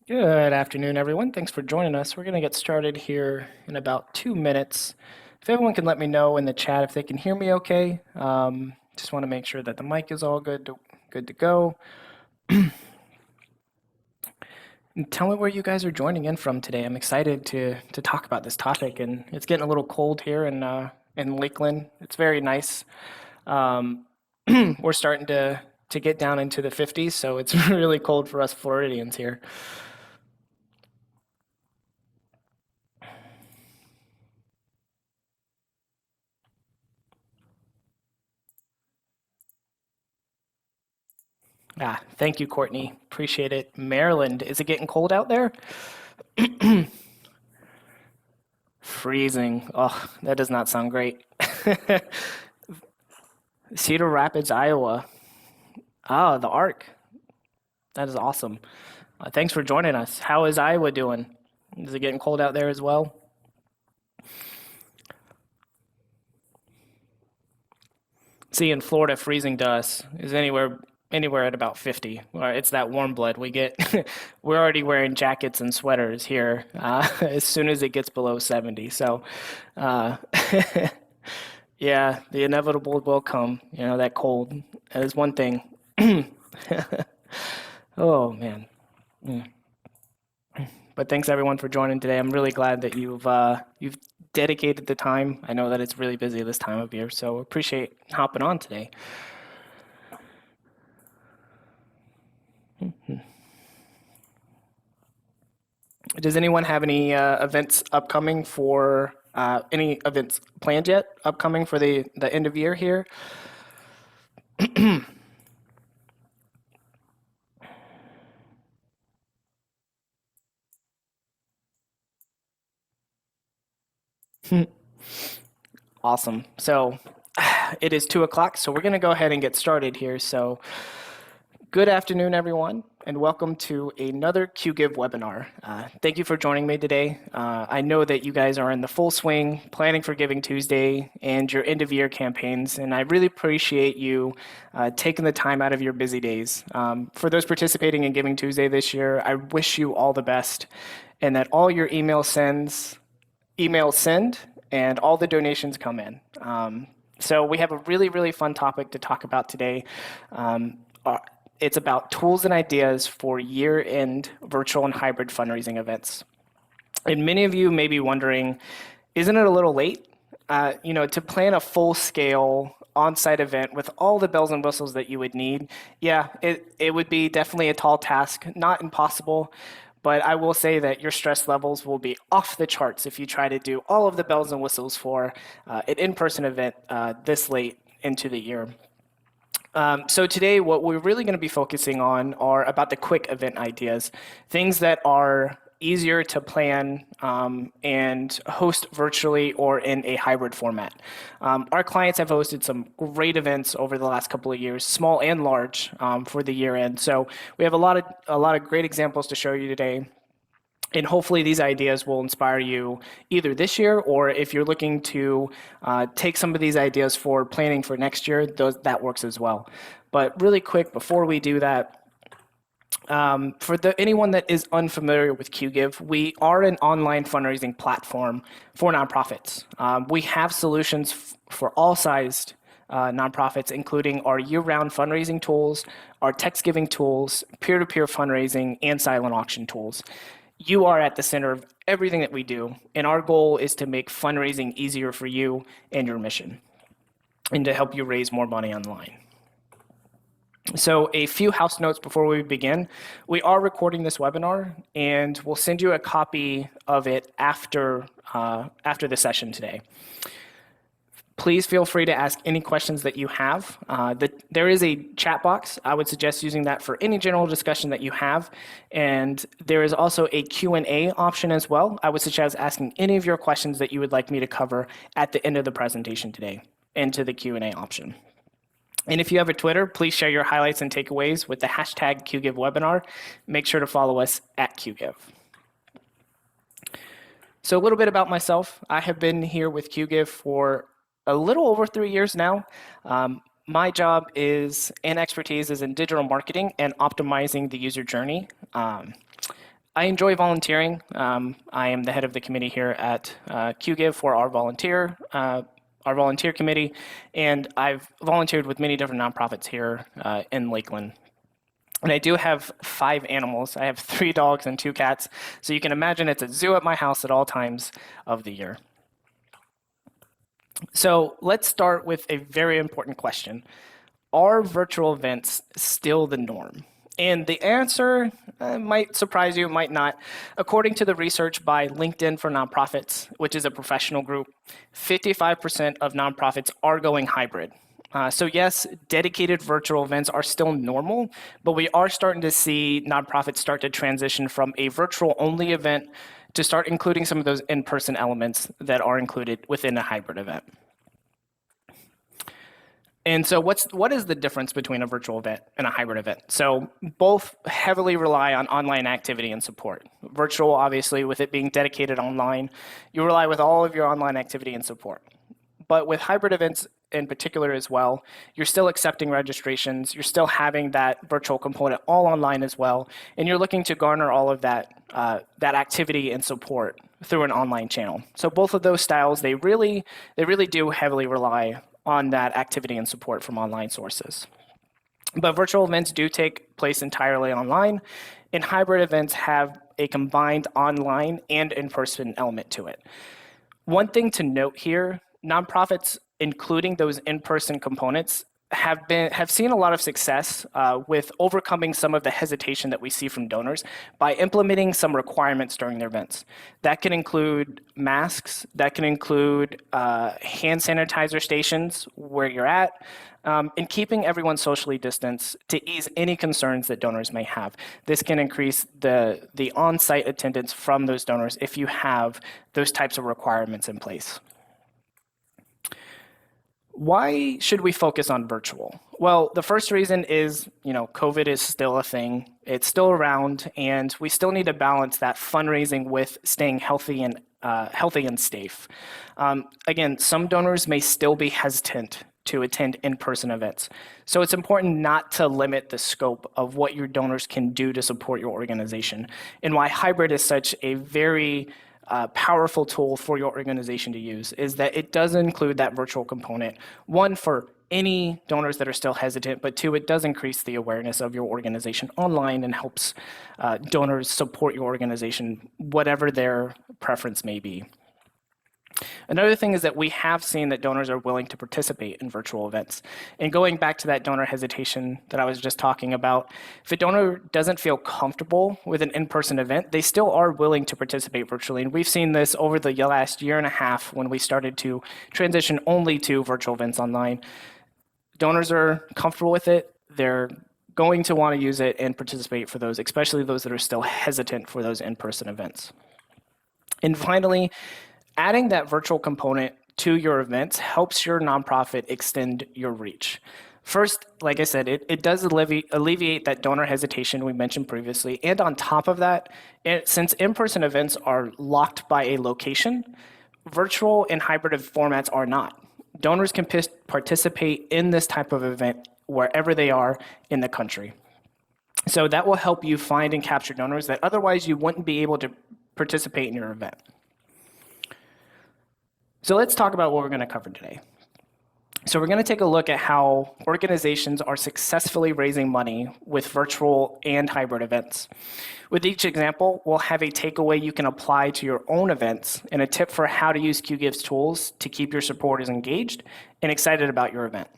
Good afternoon, everyone. Thanks for joining us. We're going to get started here in about 2 minutes. If everyone can let me know in the chat if they can hear me okay. Just want to make sure that the mic is all good to go. And tell me where you guys are joining in from today. I'm excited to talk about this topic, and it's getting a little cold here in Lakeland. It's very nice. We're starting to get down into the 50s, so it's really cold for us Floridians here. Thank you, Courtney. Appreciate it. Maryland, is it getting cold out there? Freezing. Oh, that does not sound great. Cedar Rapids, Iowa. Ah, the Arc. That is awesome. Thanks for joining us. How is Iowa doing? Is it getting cold out there as well? See, in Florida, freezing to us is anywhere at about 50. It's that warm blood we get. We're already wearing jackets and sweaters here as soon as it gets below 70. So, uh, yeah, the inevitable will come. That cold. That is one thing. Oh man. But thanks everyone for joining today. I'm really glad that you've dedicated the time. I know that it's really busy this time of year, so appreciate hopping on today. Does anyone have any events upcoming for any events planned yet upcoming for the end of year here? Awesome. So it is 2 o'clock, so we're going to go ahead and get started here. So good afternoon, everyone, and welcome to another Qgiv webinar. Thank you for joining me today. I know that you guys are in the full swing, planning for Giving Tuesday and your end of year campaigns, and I really appreciate you taking the time out of your busy days. For those participating in Giving Tuesday this year, I wish you all the best and that all your emails send and all the donations come in. So we have a really, really fun topic to talk about today. It's about tools and ideas for year-end virtual and hybrid fundraising events. And many of you may be wondering, isn't it a little late? To plan a full-scale on-site event with all the bells and whistles that you would need, yeah, it would be definitely a tall task, not impossible, but I will say that your stress levels will be off the charts if you try to do all of the bells and whistles for an in-person event this late into the year. So today, what we're really going to be focusing on are about the quick event ideas, things that are easier to plan and host virtually or in a hybrid format. Our clients have hosted some great events over the last couple of years, small and large, for the year end. So we have a lot of great examples to show you today. And hopefully these ideas will inspire you either this year or if you're looking to take some of these ideas for planning for next year, that works as well. But really quick, before we do that, for anyone that is unfamiliar with Qgiv, we are an online fundraising platform for nonprofits. We have solutions for all sized nonprofits, including our year-round fundraising tools, our text giving tools, peer-to-peer fundraising, and silent auction tools. You are at the center of everything that we do, and our goal is to make fundraising easier for you and your mission, and to help you raise more money online. So a few house notes before we begin. We are recording this webinar, and we'll send you a copy of it after the session today. Please feel free to ask any questions that you have. There is a chat box. I would suggest using that for any general discussion that you have. And there is also a Q&A option as well. I would suggest asking any of your questions that you would like me to cover at the end of the presentation today into the Q&A option. And if you have a Twitter, please share your highlights and takeaways with the hashtag QGivWebinar. Make sure to follow us at Qgiv. So a little bit about myself. I have been here with Qgiv for a little over 3 years now. My job and expertise is in digital marketing and optimizing the user journey. I enjoy volunteering. I am the head of the committee here at Qgiv for our volunteer committee, and I've volunteered with many different nonprofits here in Lakeland. And I do have 5 animals. I have 3 dogs and 2 cats, so you can imagine it's a zoo at my house at all times of the year. So let's start with a very important question. Are virtual events still the norm? And the answer might surprise you, might not. According to the research by LinkedIn for Nonprofits, which is a professional group, 55% of nonprofits are going hybrid. So yes, dedicated virtual events are still normal, but we are starting to see nonprofits start to transition from a virtual-only event to start including some of those in-person elements that are included within a hybrid event. And so what is the difference between a virtual event and a hybrid event? So both heavily rely on online activity and support. Virtual, obviously, with it being dedicated online, you rely with all of your online activity and support. But with hybrid events in particular as well, you're still accepting registrations, you're still having that virtual component all online as well, and you're looking to garner all of that activity and support through an online channel. So both of those styles, they really do heavily rely on that activity and support from online sources. But virtual events do take place entirely online, and hybrid events have a combined online and in-person element to it. One thing to note here, nonprofits, including those in-person components, have seen a lot of success with overcoming some of the hesitation that we see from donors by implementing some requirements during their events. That can include masks, that can include hand sanitizer stations where you're at, and keeping everyone socially distanced to ease any concerns that donors may have. This can increase the on-site attendance from those donors if you have those types of requirements in place. Why should we focus on virtual? Well, the first reason is, COVID is still a thing. It's still around, and we still need to balance that fundraising with staying healthy and safe. Again, some donors may still be hesitant to attend in-person events. So it's important not to limit the scope of what your donors can do to support your organization, and why hybrid is such a very powerful tool for your organization to use is that it does include that virtual component. One, for any donors that are still hesitant, but 2, it does increase the awareness of your organization online and helps donors support your organization, whatever their preference may be. Another thing is that we have seen that donors are willing to participate in virtual events. And going back to that donor hesitation that I was just talking about, if a donor doesn't feel comfortable with an in-person event, they still are willing to participate virtually. And we've seen this over the last year and a half when we started to transition only to virtual events online. Donors are comfortable with it. They're going to want to use it and participate for those, especially those that are still hesitant for those in-person events. And finally, adding that virtual component to your events helps your nonprofit extend your reach. First, like I said, it does alleviate that donor hesitation we mentioned previously. And on top of that, since in-person events are locked by a location, virtual and hybrid formats are not. Donors can participate in this type of event wherever they are in the country. So that will help you find and capture donors that otherwise you wouldn't be able to participate in your event. So let's talk about what we're going to cover today. So we're going to take a look at how organizations are successfully raising money with virtual and hybrid events. With each example, we'll have a takeaway you can apply to your own events and a tip for how to use Qgiv's tools to keep your supporters engaged and excited about your event.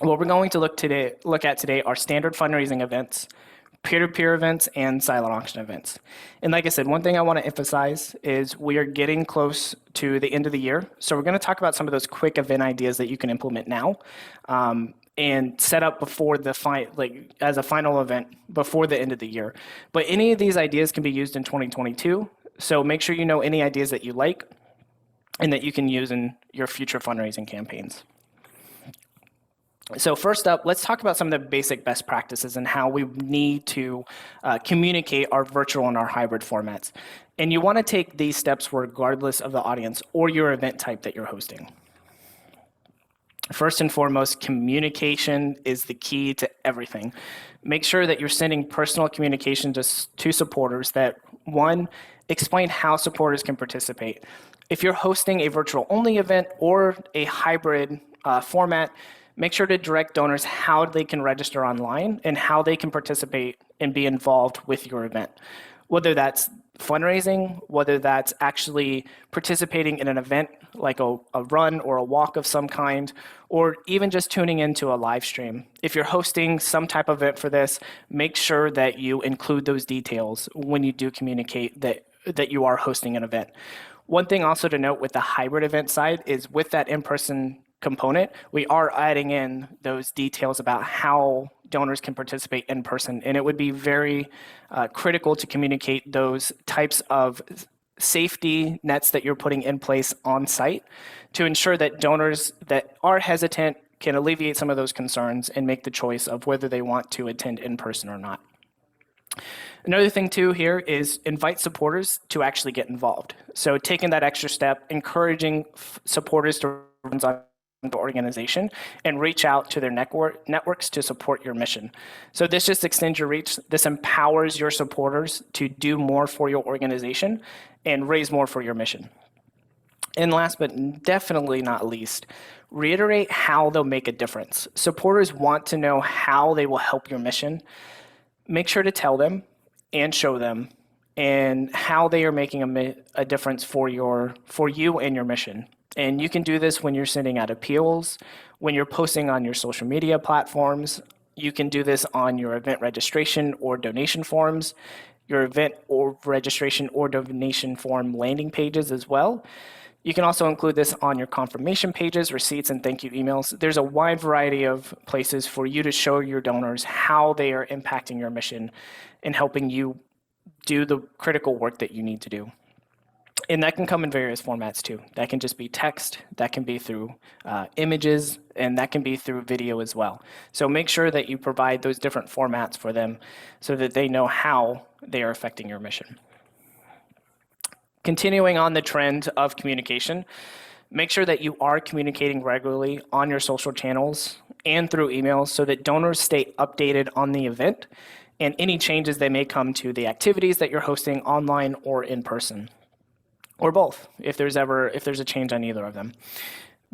What we're going to look at today are standard fundraising events, peer-to-peer events, and silent auction events. And like I said, one thing I want to emphasize is we are getting close to the end of the year. So we're going to talk about some of those quick event ideas that you can implement now and set up before as a final event before the end of the year. But any of these ideas can be used in 2022. So make sure you know any ideas that you like and that you can use in your future fundraising campaigns. So first up, let's talk about some of the basic best practices and how we need to communicate our virtual and our hybrid formats. And you want to take these steps regardless of the audience or your event type that you're hosting. First and foremost, communication is the key to everything. Make sure that you're sending personal communication to supporters that, one, explain how supporters can participate. If you're hosting a virtual only event or a hybrid format, make sure to direct donors how they can register online and how they can participate and be involved with your event. Whether that's fundraising, whether that's actually participating in an event like a run or a walk of some kind, or even just tuning into a live stream. If you're hosting some type of event for this, make sure that you include those details when you do communicate that you are hosting an event. One thing also to note with the hybrid event side is with that in-person component, we are adding in those details about how donors can participate in person. And it would be very critical to communicate those types of safety nets that you're putting in place on site to ensure that donors that are hesitant can alleviate some of those concerns and make the choice of whether they want to attend in person or not. Another thing too here is invite supporters to actually get involved. So taking that extra step, encouraging supporters to run on the organization and reach out to their networks to support your mission. So this just extends your reach. This empowers your supporters to do more for your organization and raise more for your mission. And last but definitely not least, reiterate how they'll make a difference. Supporters want to know how they will help your mission. Make sure to tell them and show them and how they are making a difference for you and your mission. And you can do this when you're sending out appeals, when you're posting on your social media platforms. You can do this on your event registration or donation forms, your event or registration or donation form landing pages as well. You can also include this on your confirmation pages, receipts, and thank you emails. There's a wide variety of places for you to show your donors how they are impacting your mission and helping you do the critical work that you need to do. And that can come in various formats too. That can just be text, that can be through images, and that can be through video as well. So make sure that you provide those different formats for them so that they know how they are affecting your mission. Continuing on the trend of communication, make sure that you are communicating regularly on your social channels and through emails so that donors stay updated on the event and any changes that may come to the activities that you're hosting online or in person, or both, if there's a change on either of them.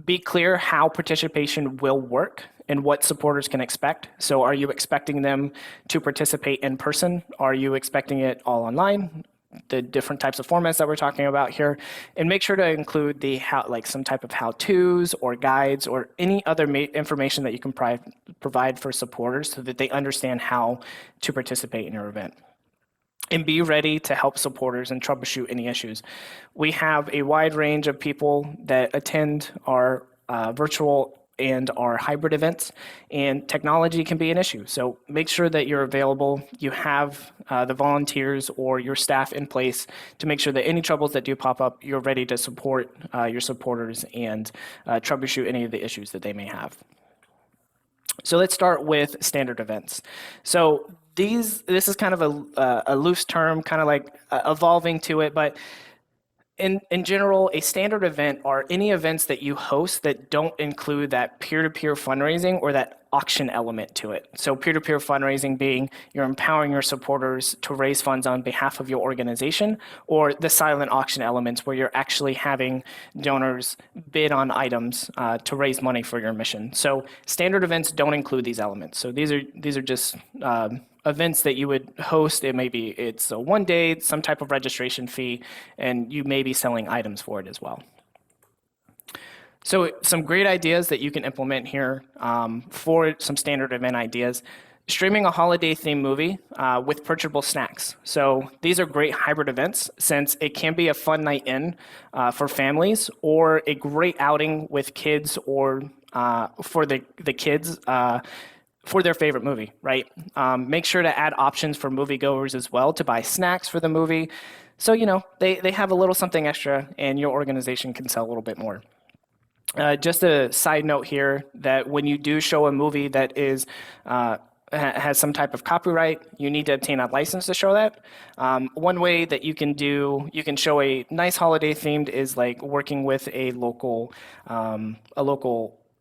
Be clear how participation will work and what supporters can expect. So are you expecting them to participate in person? Are you expecting it all online? The different types of formats that we're talking about here, and make sure to include the some type of how-tos or guides or any other information that you can provide for supporters so that they understand how to participate in your event. And be ready to help supporters and troubleshoot any issues. We have a wide range of people that attend our virtual and our hybrid events, and technology can be an issue. So make sure that you're available, you have the volunteers or your staff in place to make sure that any troubles that do pop up, you're ready to support your supporters and troubleshoot any of the issues that they may have. So let's start with standard events. So this is kind of a loose term, kind of like evolving to it, but in general, a standard event are any events that you host that don't include that peer-to-peer fundraising or that auction element to it. So peer-to-peer fundraising being you're empowering your supporters to raise funds on behalf of your organization, or the silent auction elements where you're actually having donors bid on items to raise money for your mission. So standard events don't include these elements. So these are just events that you would host. It's a one day, some type of registration fee, and you may be selling items for it as well. So some great ideas that you can implement here for some standard event ideas. Streaming a holiday themed movie with purchasable snacks. So these are great hybrid events since it can be a fun night in for families or a great outing with kids or for the kids for their favorite movie, right? Make sure to add options for moviegoers as well to buy snacks for the movie. So, they have a little something extra and your organization can sell a little bit more. Just a side note here that when you do show a movie that is has some type of copyright, you need to obtain a license to show that. One way that you can show a nice holiday themed is like working with a local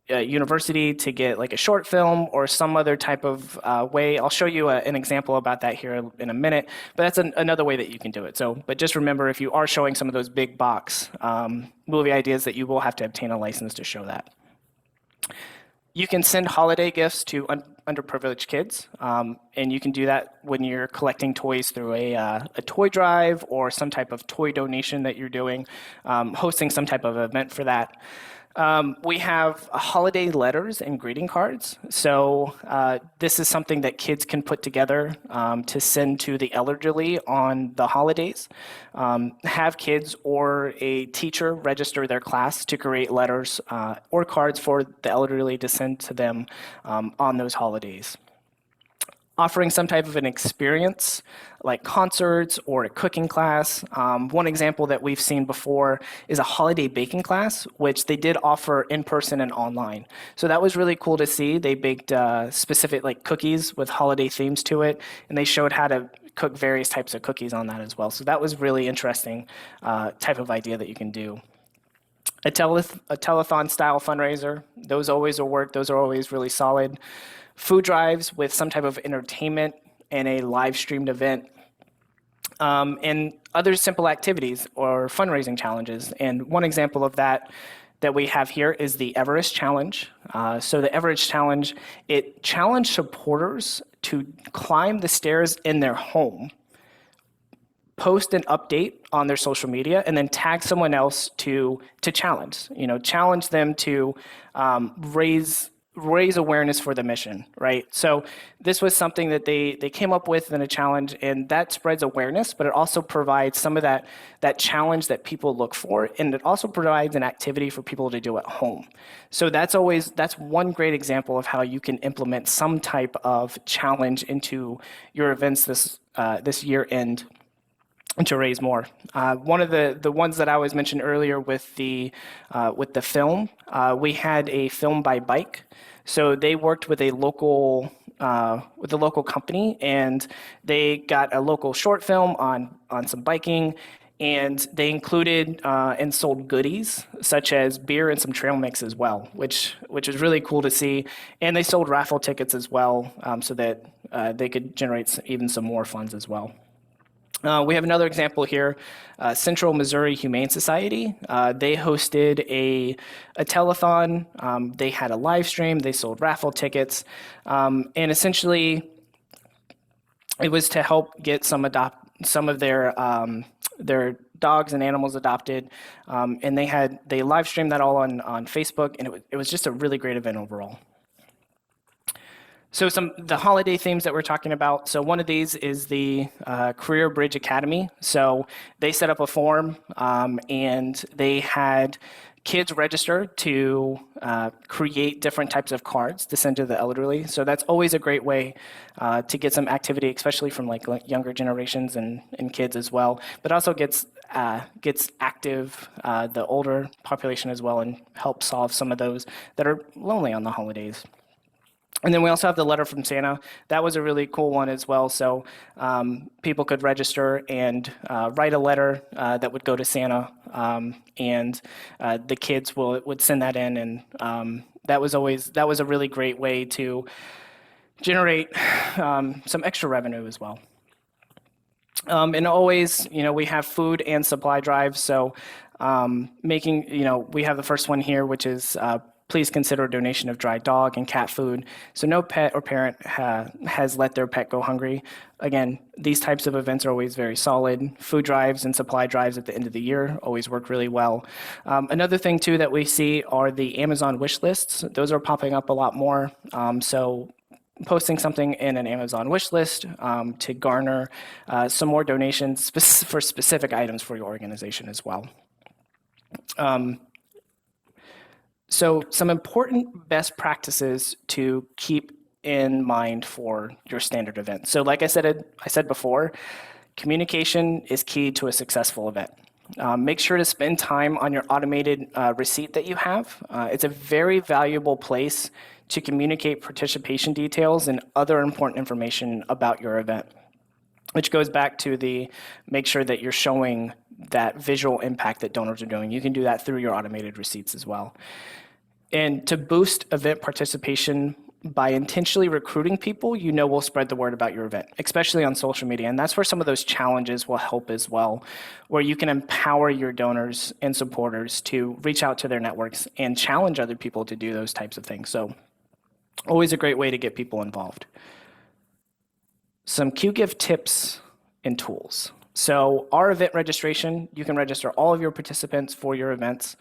university to get like a short film or some other type of way. I'll show you an example about that here in a minute, but that's another way that you can do it. So, but just remember, if you are showing some of those big box movie ideas, that you will have to obtain a license to show that. You can send holiday gifts to underprivileged kids, and you can do that when you're collecting toys through a toy drive or some type of toy donation that you're doing, hosting some type of event for that. We have holiday letters and greeting cards. So this is something that kids can put together to send to the elderly on the holidays. Have kids or a teacher register their class to create letters or cards for the elderly to send to them on those holidays. Offering some type of an experience like concerts or a cooking class. One example that we've seen before is a holiday baking class, which they did offer in person and online. So that was really cool to see. They baked specific like cookies with holiday themes to it, and they showed how to cook various types of cookies on that as well. So that was really interesting type of idea that you can do. A telethon style fundraiser, those always will work. Those are always really solid. Food drives with some type of entertainment and a live streamed event, and other simple activities or fundraising challenges. And one example of that we have here is the Everest Challenge. So the Everest Challenge, it challenged supporters to climb the stairs in their home, post an update on their social media, and then tag someone else to challenge. Challenge them to raise awareness for the mission, right? So this was something that they came up with in a challenge, and that spreads awareness, but it also provides some of that challenge that people look for, and it also provides an activity for people to do at home. So that's one great example of how you can implement some type of challenge into your events this year end to raise more. One of the ones that I was mentioned earlier with the film, we had a film by bike. So they worked with a local company, and they got a local short film on some biking, and they included and sold goodies such as beer and some trail mix as well, which is really cool to see. And they sold raffle tickets as well, so that they could generate even some more funds as well. We have another example here, Central Missouri Humane Society. They hosted a telethon. They had a live stream. They sold raffle tickets. And essentially, it was to help get some of their dogs and animals adopted. And they live streamed that all on Facebook, and it was just a really great event overall. So the holiday themes that we're talking about. So one of these is the Career Bridge Academy. So they set up a form, and they had kids register to create different types of cards to send to the elderly. So that's always a great way to get some activity, especially from like younger generations and kids as well. But also gets active the older population as well, and helps solve some of those that are lonely on the holidays. And then we also have the letter from Santa. That was a really cool one as well. So people could register and write a letter that would go to Santa, and the kids would send that in. And that was a really great way to generate some extra revenue as well. And always, we have food and supply drives. So we have the first one here, which is please consider a donation of dry dog and cat food. So no pet or parent has let their pet go hungry. Again, these types of events are always very solid. Food drives and supply drives at the end of the year always work really well. Another thing too that we see are the Amazon wish lists. Those are popping up a lot more. So posting something in an Amazon wish list to garner some more donations for specific items for your organization as well. So some important best practices to keep in mind for your standard event. So like I said before, communication is key to a successful event. Make sure to spend time on your automated receipt that you have. It's a very valuable place to communicate participation details and other important information about your event, which goes back to make sure that you're showing that visual impact that donors are doing. You can do that through your automated receipts as well. And to boost event participation by intentionally recruiting people, will spread the word about your event, especially on social media. And that's where some of those challenges will help as well, where you can empower your donors and supporters to reach out to their networks and challenge other people to do those types of things. So always a great way to get people involved. Some Qgiv tips and tools. So our event registration, you can register all of your participants for your events.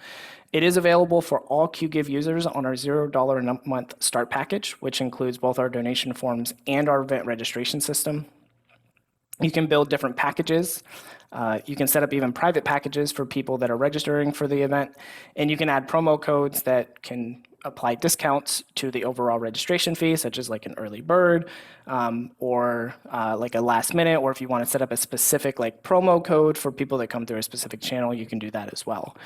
It is available for all Qgiv users on our $0 a month start package, which includes both our donation forms and our event registration system. You can build different packages. You can set up even private packages for people that are registering for the event, and you can add promo codes that can apply discounts to the overall registration fee, such as like an early bird or like a last minute, or if you want to set up a specific like promo code for people that come through a specific channel, you can do that as well.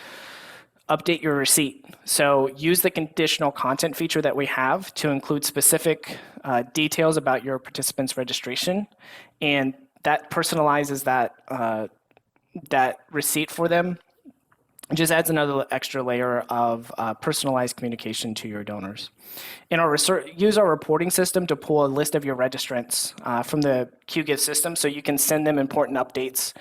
Update your receipt. So use the conditional content feature that we have to include specific details about your participants' registration, and that personalizes that receipt for them. It just adds another extra layer of personalized communication to your donors. Use our reporting system to pull a list of your registrants from the Qgiv system, so you can send them important updates,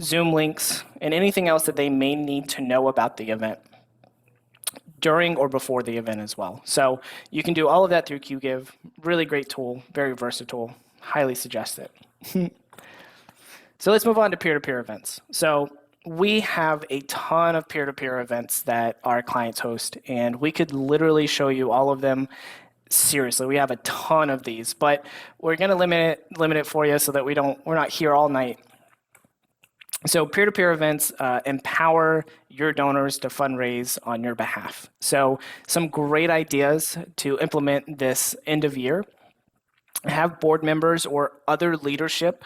Zoom links, and anything else that they may need to know about the event during or before the event as well. So you can do all of that through Qgiv. Really great tool, very versatile. Highly suggest it. So let's move on to peer-to-peer events. So we have a ton of peer-to-peer events that our clients host, and we could literally show you all of them. Seriously, we have a ton of these, but we're going to limit it for you so that we're not here all night. So peer-to-peer events empower your donors to fundraise on your behalf. So some great ideas to implement this end of year: have board members or other leadership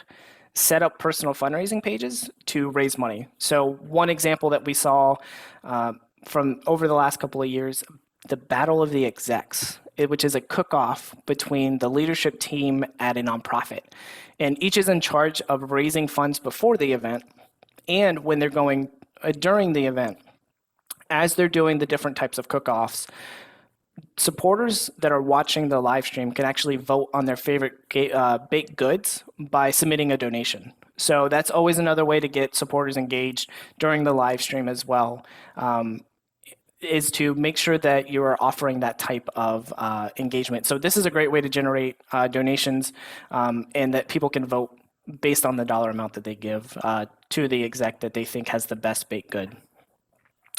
set up personal fundraising pages to raise money. So one example that we saw from over the last couple of years, the Battle of the Execs, which is a cook-off between the leadership team at a nonprofit. And each is in charge of raising funds before the event and when they're going during the event. As they're doing the different types of cook-offs, supporters that are watching the live stream can actually vote on their favorite baked goods by submitting a donation. So that's always another way to get supporters engaged during the live stream as well, is to make sure that you are offering that type of engagement. So this is a great way to generate donations and that people can vote based on the dollar amount that they give to the exec that they think has the best baked good.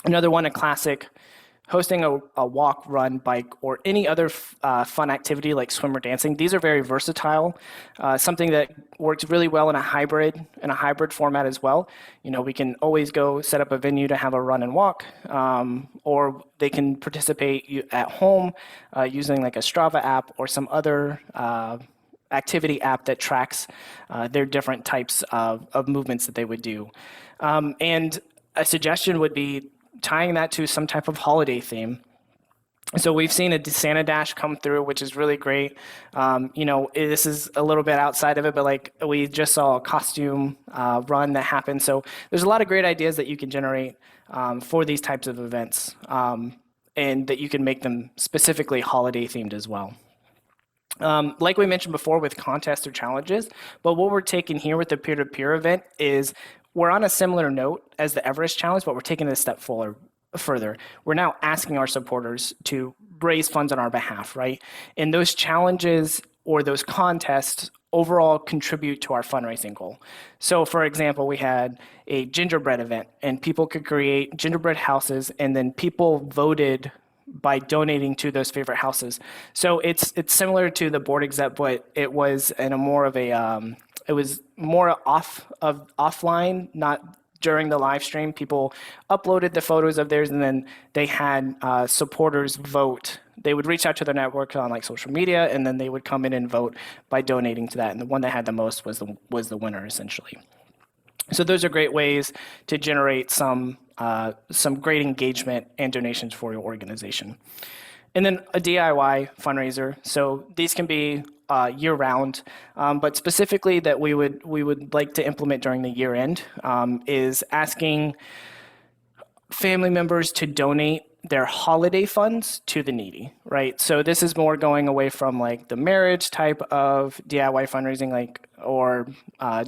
Another one, a classic: hosting a walk, run, bike, or any other fun activity like swim or dancing. These are very versatile, something that works really well in a hybrid format as well. We can always go set up a venue to have a run and walk, or they can participate at home using like a Strava app or some other activity app that tracks their different types of movements that they would do. And a suggestion would be tying that to some type of holiday theme. So we've seen a Santa Dash come through, which is really great. This is a little bit outside of it, but like we just saw a costume run that happened. So there's a lot of great ideas that you can generate for these types of events, and that you can make them specifically holiday themed as well. Like we mentioned before with contests or challenges, but what we're taking here with the peer-to-peer event is we're on a similar note as the Everest Challenge, but we're taking it a step further. We're now asking our supporters to raise funds on our behalf, right? And those challenges or those contests overall contribute to our fundraising goal. So for example, we had a gingerbread event, and people could create gingerbread houses, and then people voted by donating to those favorite houses. So it's similar to the board exec, but it was in a more of a it was more offline, not during the live stream. People uploaded the photos of theirs, and then they had supporters vote. They would reach out to their network on like social media, and then they would come in and vote by donating to that. And the one that had the most was the winner, essentially. So those are great ways to generate some great engagement and donations for your organization. And then a DIY fundraiser. So these can be year-round, but specifically that we would like to implement during the year-end is asking family members to donate their holiday funds to the needy, right? So this is more going away from like the marriage type of DIY fundraising, like or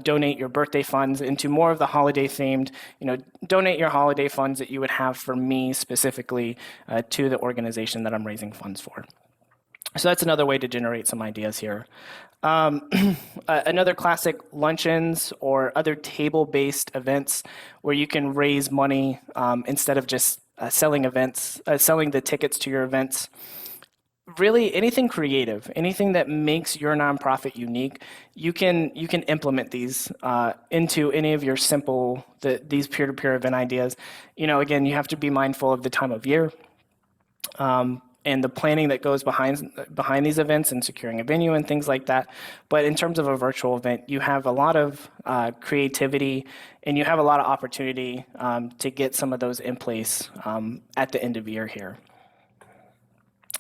donate your birthday funds into more of the holiday themed, donate your holiday funds that you would have for me specifically to the organization that I'm raising funds for. So that's another way to generate some ideas here. Another classic, luncheons or other table-based events where you can raise money instead of just selling the tickets to your events. Really, anything creative, anything that makes your nonprofit unique, you can implement these into any of your these peer-to-peer event ideas. Again, you have to be mindful of the time of year. And the planning that goes behind these events and securing a venue and things like that. But in terms of a virtual event, you have a lot of creativity and you have a lot of opportunity to get some of those in place at the end of year here.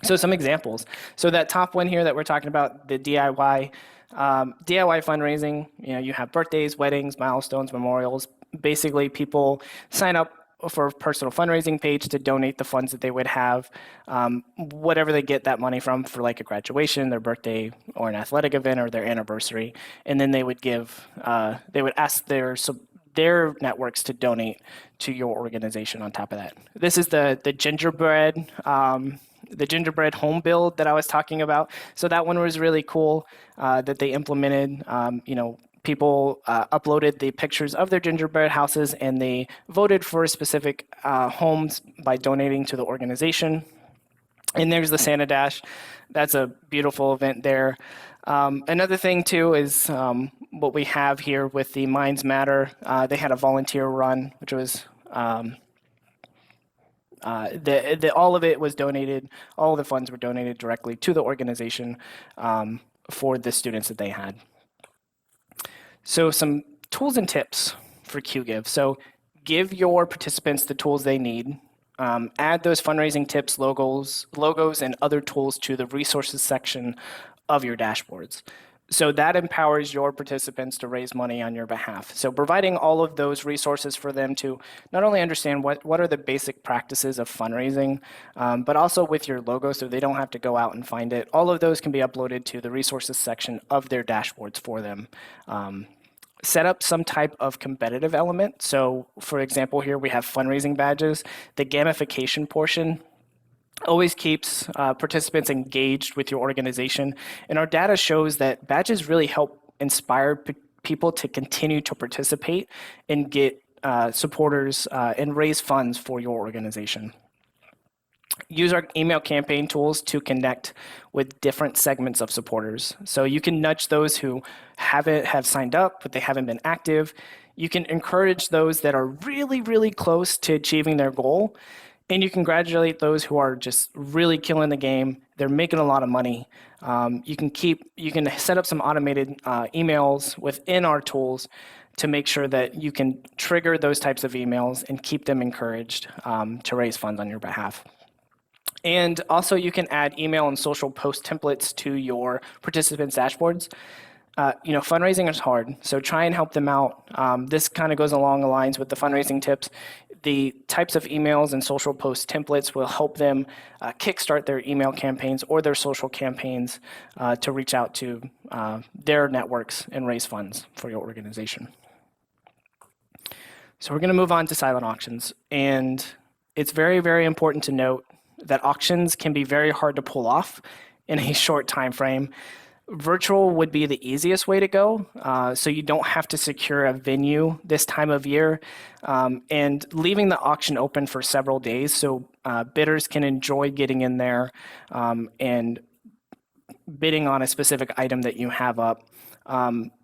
So some examples. So that top one here that we're talking about, the DIY fundraising, you have birthdays, weddings, milestones, memorials. Basically, people sign up for a personal fundraising page to donate the funds that they would have, whatever they get that money from for like a graduation, their birthday, or an athletic event, or their anniversary. And then they would ask their networks to donate to your organization on top of that. This is the gingerbread home build that I was talking about. So that one was really cool that they implemented. People uploaded the pictures of their gingerbread houses and they voted for specific homes by donating to the organization. And there's the Santa Dash. That's a beautiful event there. Another thing too is what we have here with the Minds Matter. They had a volunteer run, which was all of it was donated. All of the funds were donated directly to the organization for the students that they had. So some tools and tips for Qgiv. So give your participants the tools they need. Add those fundraising tips, logos, and other tools to the resources section of your dashboards. So that empowers your participants to raise money on your behalf. So providing all of those resources for them to not only understand what are the basic practices of fundraising, but also with your logo so they don't have to go out and find it. All of those can be uploaded to the resources section of their dashboards for them. Set up some type of competitive element. So for example, here we have fundraising badges. The gamification portion always keeps participants engaged with your organization. And our data shows that badges really help inspire people to continue to participate and get supporters and raise funds for your organization. Use our email campaign tools to connect with different segments of supporters. So you can nudge those who have signed up, but they haven't been active. You can encourage those that are really, really close to achieving their goal. And you congratulate those who are just really killing the game. They're making a lot of money. You can set up some automated emails within our tools to make sure that you can trigger those types of emails and keep them encouraged to raise funds on your behalf. And also you can add email and social post templates to your participants' dashboards. Fundraising is hard, so try and help them out. This kind of goes along the lines with the fundraising tips. The types of emails and social post templates will help them kickstart their email campaigns or their social campaigns to reach out to their networks and raise funds for your organization. So we're going to move on to silent auctions. And it's very, very important to note that auctions can be very hard to pull off in a short time frame. Virtual would be the easiest way to go, so you don't have to secure a venue this time of year, and leaving the auction open for several days so bidders can enjoy getting in there and bidding on a specific item that you have up.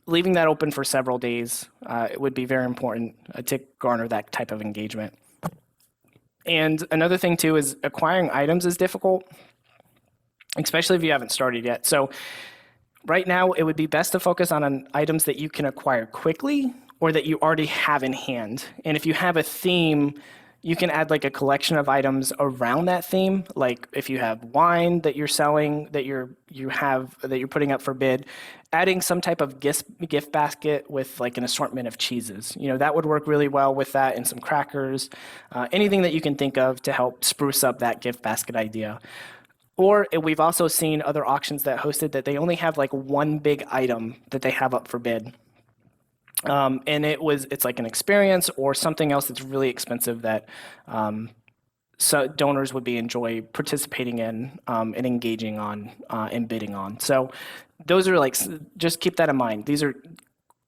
Leaving that open for several days it would be very important to garner that type of engagement. And another thing too is acquiring items is difficult, especially if you haven't started yet. So right now, it would be best to focus on items that you can acquire quickly or that you already have in hand. And if you have a theme, You can add like a collection of items around that theme. Like if you have wine that you're selling, that you're putting up for bid, adding some type of gift basket with like an assortment of cheeses. That would work really well with that, and some crackers, anything that you can think of to help spruce up that gift basket idea. Or we've also seen other auctions that hosted that they only have like one big item that they have up for bid. And it's like an experience or something else that's really expensive that so donors would enjoy participating in and engaging on and bidding on. So those are like, just keep that in mind. These are,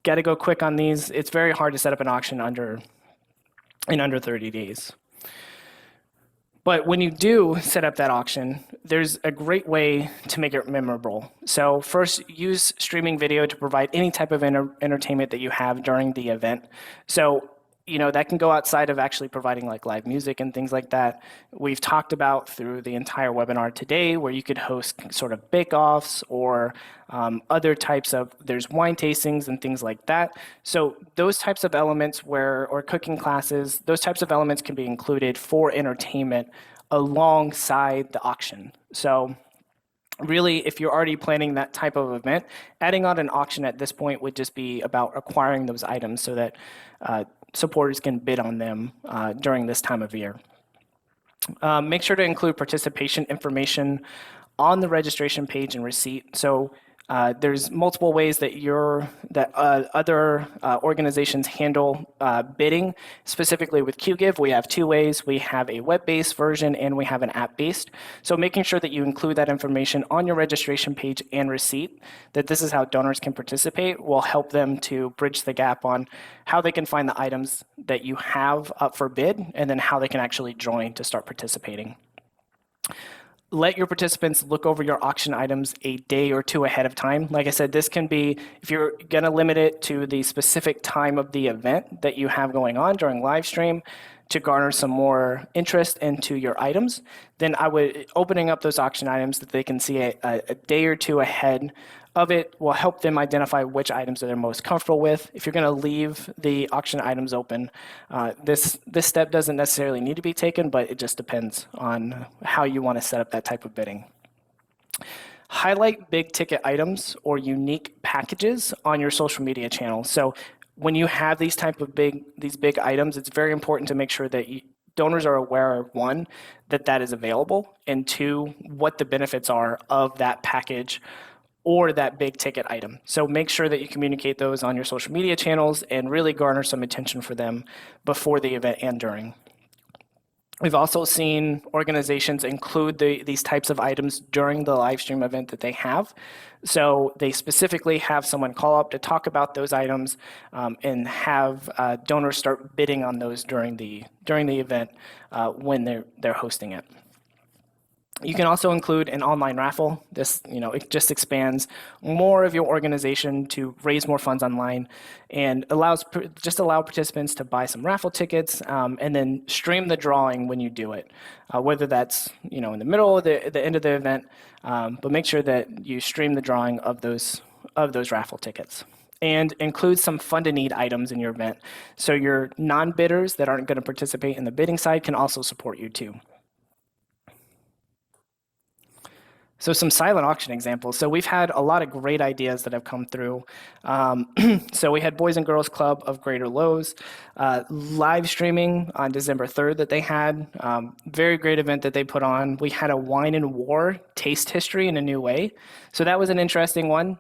got to go quick on these. It's very hard to set up an auction in under 30 days. But when you do set up that auction, there's a great way to make it memorable. So first, use streaming video to provide any type of entertainment that you have during the event. So that can go outside of actually providing like live music and things like that. We've talked about through the entire webinar today where you could host sort of bake-offs or other types of, there's wine tastings and things like that. So those types of elements or cooking classes, those types of elements can be included for entertainment alongside the auction. So really, if you're already planning that type of event, adding on an auction at this point would just be about acquiring those items so that supporters can bid on them during this time of year. Make sure to include participation information on the registration page and receipt. So there's multiple ways that other organizations handle bidding. Specifically with Qgiv, we have two ways. We have a web-based version and we have an app-based. So making sure that you include that information on your registration page and receipt, that this is how donors can participate, will help them to bridge the gap on how they can find the items that you have up for bid and then how they can actually join to start participating. Let your participants look over your auction items a day or two ahead of time. Like I said, this can be, if you're going to limit it to the specific time of the event that you have going on during live stream to garner some more interest into your items, then I would, opening up those auction items that they can see a day or two ahead of it will help them identify which items that they're most comfortable with. If you're going to leave the auction items open, this step doesn't necessarily need to be taken, but it just depends on how you want to set up that type of bidding. Highlight big ticket items or unique packages on your social media channels. So when you have these big items, it's very important to make sure that donors are aware, one, that is available, and two, what the benefits are of that package or that big ticket item. So make sure that you communicate those on your social media channels and really garner some attention for them before the event and during. We've also seen organizations include these types of items during the live stream event that they have. So they specifically have someone call up to talk about those items and have donors start bidding on those during the event when they're hosting it. You can also include an online raffle. This, it just expands more of your organization to raise more funds online and allow participants to buy some raffle tickets and then stream the drawing when you do it, whether that's, in the middle or the end of the event, but make sure that you stream the drawing of those raffle tickets. And include some fund a need items in your event. So your non-bidders that aren't going to participate in the bidding side can also support you too. So some silent auction examples. So we've had a lot of great ideas that have come through. So we had Boys and Girls Club of Greater Lowe's live streaming on December 3rd that they had. Very great event that they put on. We had a wine and war taste history in a new way. So that was an interesting one.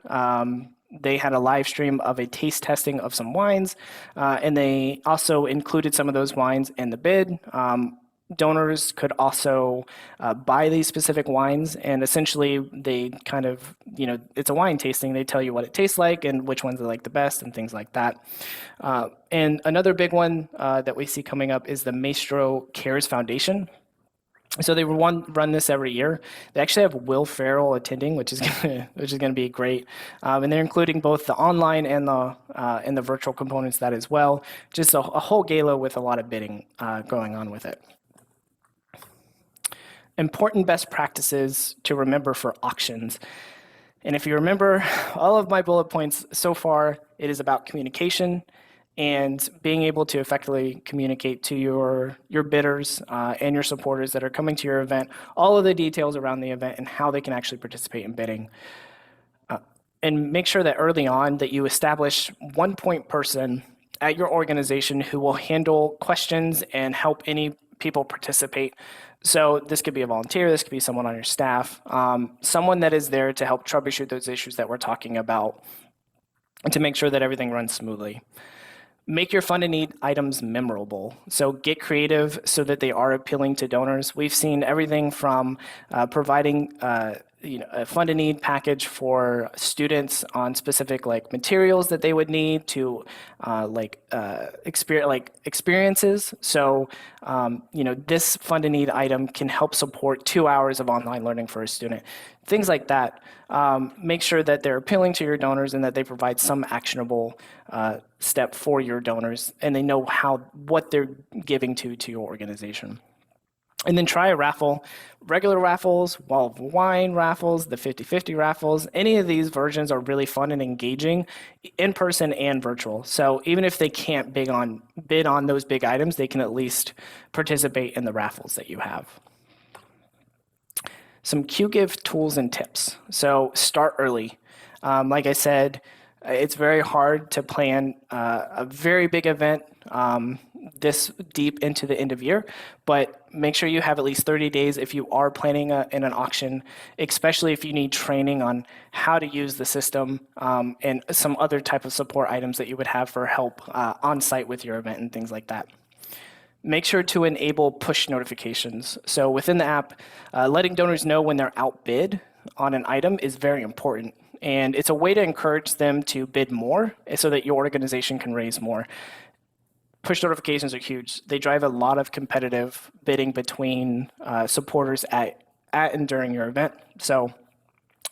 They had a live stream of a taste testing of some wines, and they also included some of those wines in the bid. Donors could also buy these specific wines, and essentially they kind of, it's a wine tasting. They tell you what it tastes like and which ones they like the best and things like that. And another big one that we see coming up is the Maestro Cares Foundation. So they run this every year. They actually have Will Ferrell attending, which is gonna be great. And they're including both the online and the virtual components of that as well. Just a whole gala with a lot of bidding going on with it. Important best practices to remember for auctions. And if you remember all of my bullet points so far, it is about communication and being able to effectively communicate to your bidders and your supporters that are coming to your event all of the details around the event and how they can actually participate in bidding. And make sure that early on that you establish one point person at your organization who will handle questions and help any people participate. So this could be a volunteer, this could be someone on your staff, someone that is there to help troubleshoot those issues that we're talking about and to make sure that everything runs smoothly. Make your fund and need items memorable. So get creative so that they are appealing to donors. We've seen everything from providing a fund and need package for students on specific like materials that they would need to experiences. So this fund and need item can help support 2 hours of online learning for a student. Things like that. Make sure that they're appealing to your donors and that they provide some actionable step for your donors and they know what they're giving to your organization. And then try a raffle, regular raffles, Wall of Wine raffles, the 50/50 raffles. Any of these versions are really fun and engaging in person and virtual. So even if they can't bid on those big items, they can at least participate in the raffles that you have. Some Qgiv tools and tips. So start early. Like I said, it's very hard to plan a very big event this deep into the end of year, but make sure you have at least 30 days if you are planning in an auction, especially if you need training on how to use the system and some other type of support items that you would have for help on site with your event and things like that. Make sure to enable push notifications. So within the app, letting donors know when they're outbid on an item is very important. And it's a way to encourage them to bid more so that your organization can raise more. Push notifications are huge. They drive a lot of competitive bidding between supporters at and during your event. So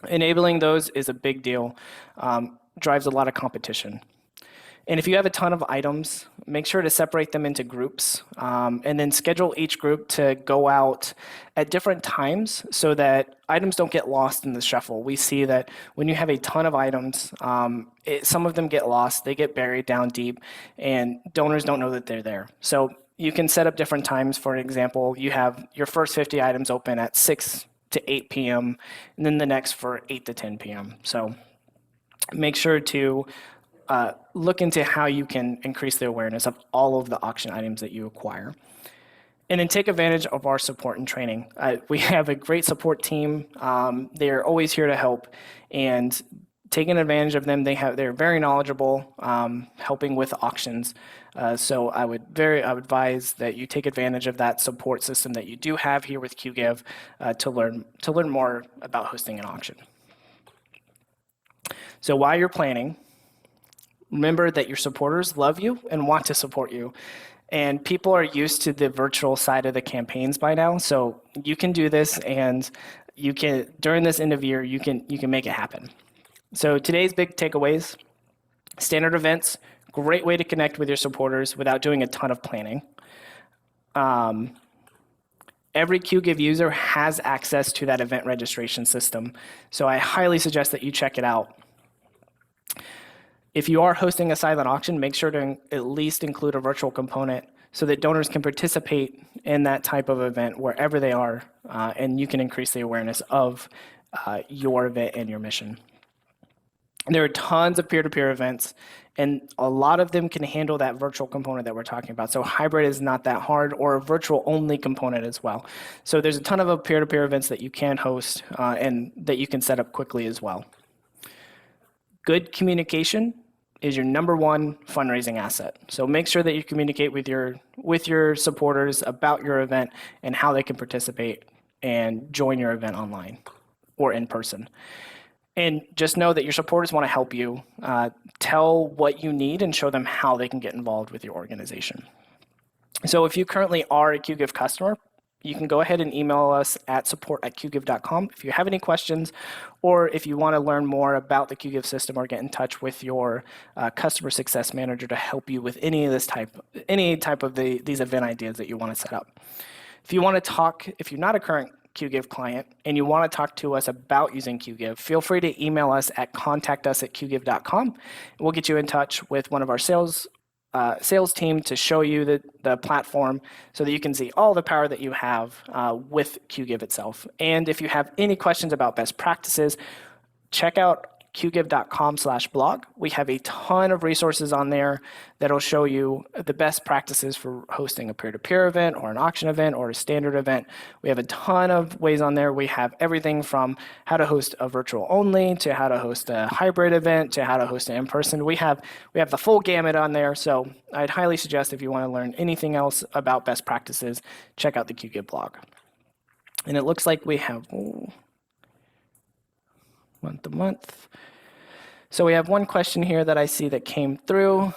enabling those is a big deal, drives a lot of competition. And if you have a ton of items, make sure to separate them into groups and then schedule each group to go out at different times so that items don't get lost in the shuffle. We see that when you have a ton of items, some of them get lost, they get buried down deep, and donors don't know that they're there. So you can set up different times. For an example, you have your first 50 items open at 6 to 8 p.m., and then the next for 8 to 10 p.m. So make sure to look into how you can increase the awareness of all of the auction items that you acquire. And then take advantage of our support and training. We have a great support team. They're always here to help, and taking advantage of them, they're very knowledgeable, helping with auctions. So I would advise that you take advantage of that support system that you do have here with Qgiv to learn more about hosting an auction. So while you're planning, remember that your supporters love you and want to support you. And people are used to the virtual side of the campaigns by now. So you can do this, and you can, during this end of year, you can make it happen. So today's big takeaways: standard events, great way to connect with your supporters without doing a ton of planning. Every Qgiv user has access to that event registration system. So I highly suggest that you check it out. If you are hosting a silent auction, make sure to at least include a virtual component so that donors can participate in that type of event wherever they are, and you can increase the awareness of your event and your mission. There are tons of peer-to-peer events, and a lot of them can handle that virtual component that we're talking about. So hybrid is not that hard, or a virtual-only component as well. So there's a ton of peer-to-peer events that you can host and that you can set up quickly as well. Good communication is your #1 fundraising asset. So make sure that you communicate with your supporters about your event and how they can participate and join your event online or in person. And just know that your supporters want to help you. Tell what you need and show them how they can get involved with your organization. So if you currently are a Qgiv customer, you can go ahead and email us at support@qgiv.com if you have any questions, or if you want to learn more about the Qgiv system, or get in touch with your customer success manager to help you with any type of these event ideas that you want to set up. If you want to talk, if you're not a current Qgiv client and you want to talk to us about using Qgiv, feel free to email us at contactus@qgiv.com. We'll get you in touch with one of our sales sales team to show you the platform so that you can see all the power that you have with Qgiv itself. And if you have any questions about best practices, check out qgiv.com/blog. We have a ton of resources on there that'll show you the best practices for hosting a peer-to-peer event or an auction event or a standard event. We have a ton of ways on there. We have everything from how to host a virtual only to how to host a hybrid event to how to host an in-person. We have the full gamut on there. So I'd highly suggest if you want to learn anything else about best practices, check out the Qgiv blog. And it looks like we have month to month. So we have one question here that I see that came through.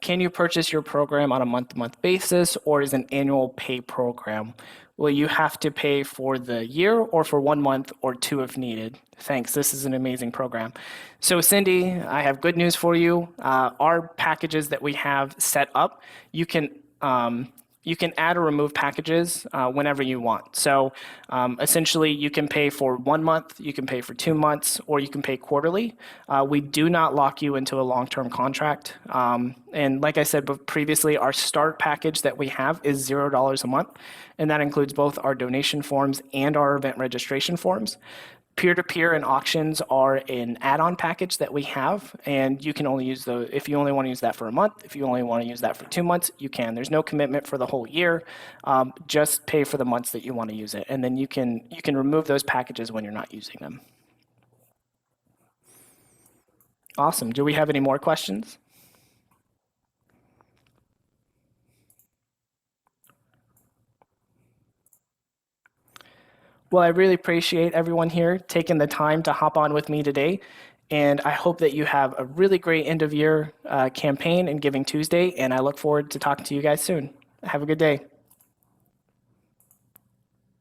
Can you purchase your program on a month-to-month basis, or is an annual pay program? Will you have to pay for the year or for 1 month or 2 if needed? Thanks, this is an amazing program. So Cindy, I have good news for you. Our packages that we have set up, you can add or remove packages whenever you want. So essentially, you can pay for 1 month, you can pay for 2 months, or you can pay quarterly. We do not lock you into a long-term contract. And like I said previously, our start package that we have is $0 a month, and that includes both our donation forms and our event registration forms. Peer-to-peer and auctions are an add-on package that we have, and you can only use those if you only want to use that for a month. If you only want to use that for 2 months, you can. There's no commitment for the whole year. Just pay for the months that you want to use it, and then you can remove those packages when you're not using them. Awesome. Do we have any more questions? Well, I really appreciate everyone here taking the time to hop on with me today. And I hope that you have a really great end of year campaign and Giving Tuesday. And I look forward to talking to you guys soon. Have a good day.